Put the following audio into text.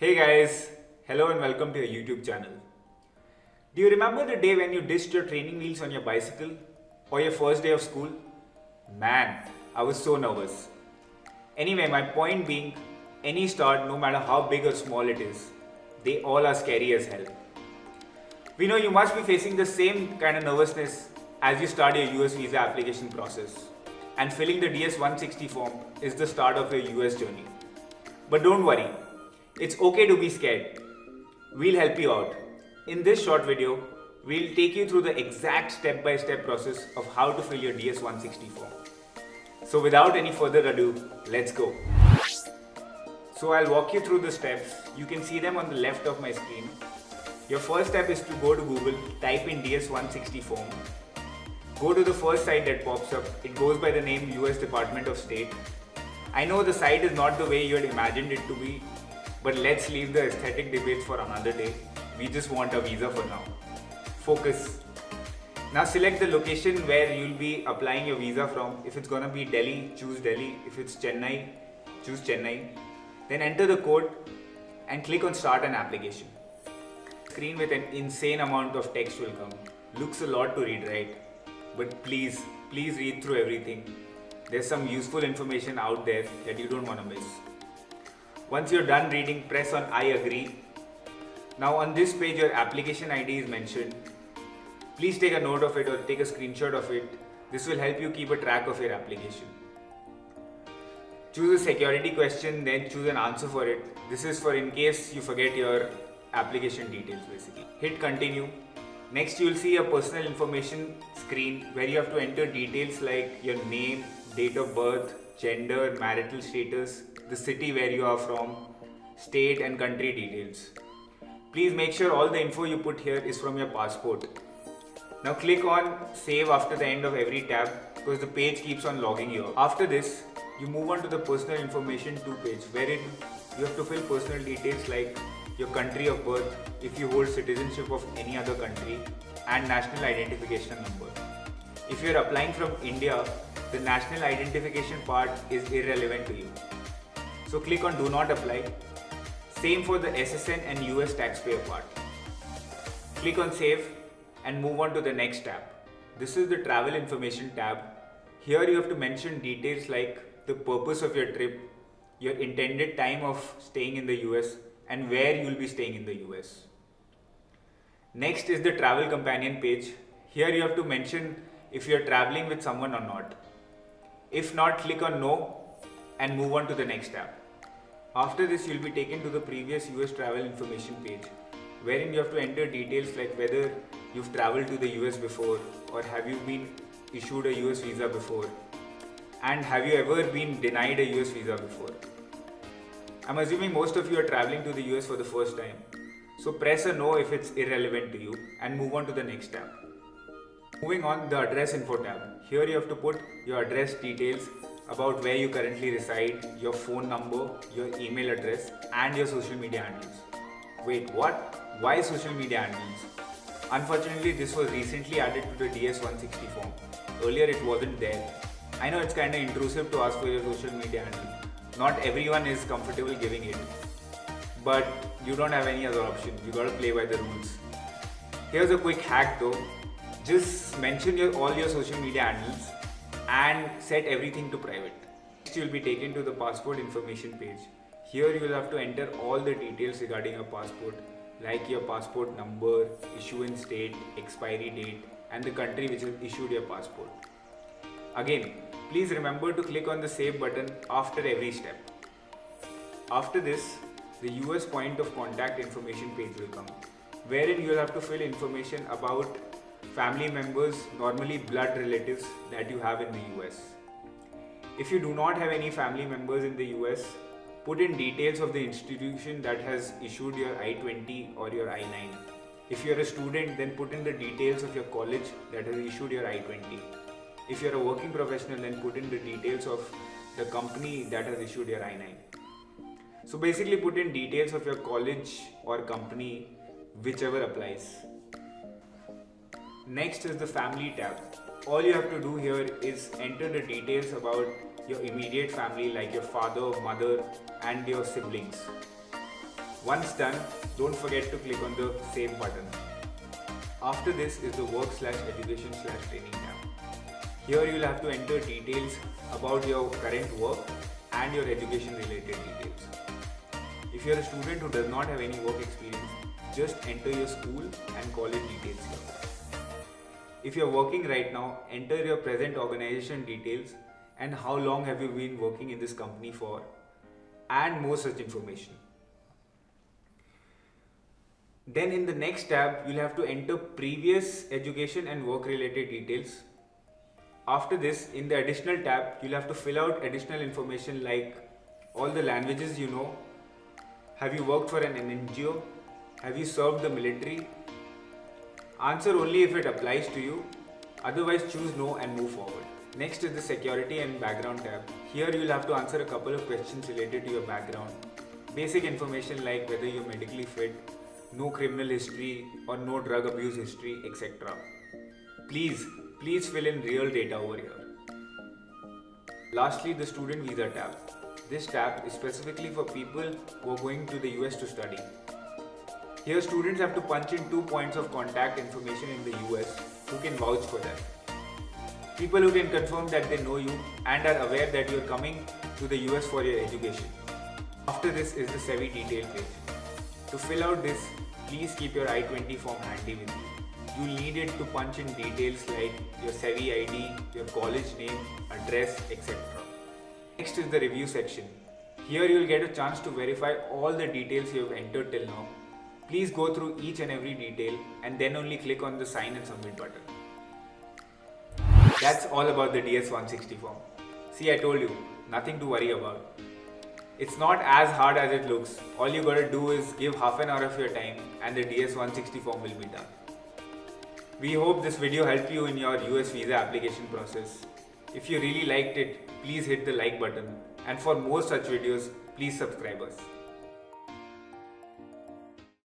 Hey guys, hello and welcome to your YouTube channel. Do you remember the day when you ditched your training wheels on your bicycle or your first day of school? Man, I was so nervous. Anyway, my point being, any start, no matter how big or small it is, they all are scary as hell. We know you must be facing the same kind of nervousness as you start your US visa application process. And filling the DS-160 form is the start of your US journey. But don't worry, it's okay to be scared. We'll help you out. In this short video, we'll take you through the exact step-by-step process of how to fill your DS-160 form. So without any further ado, let's go. So I'll walk you through the steps. You can see them on the left of my screen. Your first step is to go to Google, type in DS-160 form. Go to the first site that pops up. It goes by the name US Department of State. I know the site is not the way you had imagined it to be, but let's leave the aesthetic debates for another day. We just want a visa for now. Focus. Now select the location where you'll be applying your visa from. If it's gonna be Delhi, choose Delhi. If it's Chennai, choose Chennai. Then enter the code and click on Start an Application. Screen with an insane amount of text will come. Looks a lot to read, right? But please read through everything. There's some useful information out there that you don't want to miss. Once you're done reading, press on I agree. Now on this page, your application ID is mentioned. Please take a note of it or take a screenshot of it. This will help you keep a track of your application. Choose a security question, then choose an answer for it. This is for in case you forget your application details basically. Hit continue. Next, you will see a personal information screen where you have to enter details like your name, date of birth, gender, marital status, the city where you are from, state and country details. Please make sure all the info you put here is from your passport. Now click on save after the end of every tab because the page keeps on logging you out. After this, you move on to the personal information 2 page wherein you have to fill personal details like your country of birth, if you hold citizenship of any other country, and national identification number. If you are applying from India, the national identification part is irrelevant to you. So click on do not apply. Same for the SSN and US taxpayer part. Click on save and move on to the next tab. This is the travel information tab. Here you have to mention details like the purpose of your trip, your intended time of staying in the US, and where you will be staying in the US. Next is the travel companion page. Here you have to mention if you are traveling with someone or not. If not, click on no and move on to the next tab. After this, you will be taken to the previous US travel information page wherein you have to enter details like whether you've traveled to the US before or have you been issued a US visa before, and have you ever been denied a US visa before. I'm assuming most of you are traveling to the US for the first time. So press a no if it's irrelevant to you and move on to the next tab. Moving on, the address info tab. Here you have to put your address details about where you currently reside, your phone number, your email address, and your social media handles. Wait, what? Why social media handles? Unfortunately, this was recently added to the DS-160 form. Earlier it wasn't there. I know it's kinda intrusive to ask for your social media handle. Not everyone is comfortable giving it, but you don't have any other option. You gotta play by the rules. Here's a quick hack though. Just mention all your social media handles and set everything to private. Next, you'll be taken to the passport information page. Here you will have to enter all the details regarding your passport, like your passport number, issuance date, expiry date, and the country which has issued your passport. Again, please remember to click on the save button after every step. After this, the US point of contact information page will come, wherein you will have to fill information about family members, normally blood relatives that you have in the US. If you do not have any family members in the US, put in details of the institution that has issued your I-20 or your I-9. If you are a student, then put in the details of your college that has issued your I-20. If you're a working professional, then put in the details of the company that has issued your I-9. So basically put in details of your college or company, whichever applies. Next is the family tab. All you have to do here is enter the details about your immediate family like your father, mother and your siblings. Once done, don't forget to click on the save button. After this is the work/education/training tab. Here you will have to enter details about your current work and your education related details. If you are a student who does not have any work experience, just enter your school and college details here. If you are working right now, enter your present organization details and how long have you been working in this company for, and more such information. Then in the next tab, you'll have to enter previous education and work related details. After this, in the additional tab, you'll have to fill out additional information like all the languages you know, have you worked for an NGO, have you served the military. Answer only if it applies to you, otherwise choose no and move forward. Next is the security and background tab. Here you will have to answer a couple of questions related to your background. Basic information like whether you're medically fit, no criminal history or no drug abuse history, etc. Please fill in real data over here. Lastly, the student visa tab. This tab is specifically for people who are going to the US to study. Here students have to punch in 2 points of contact information in the US who can vouch for them. People who can confirm that they know you and are aware that you are coming to the US for your education. After this is the SEVI detail page. To fill out this, please keep your I-20 form handy with you. You'll need it to punch in details like your SEVI ID, your college name, address, etc. Next is the review section. Here you will get a chance to verify all the details you have entered till now. Please go through each and every detail and then only click on the sign and submit button. That's all about the DS-160 form. See, I told you, nothing to worry about. It's not as hard as it looks. All you gotta do is give half an hour of your time and the DS-160 form will be done. We hope this video helped you in your US visa application process. If you really liked it, please hit the like button, and for more such videos, please subscribe us.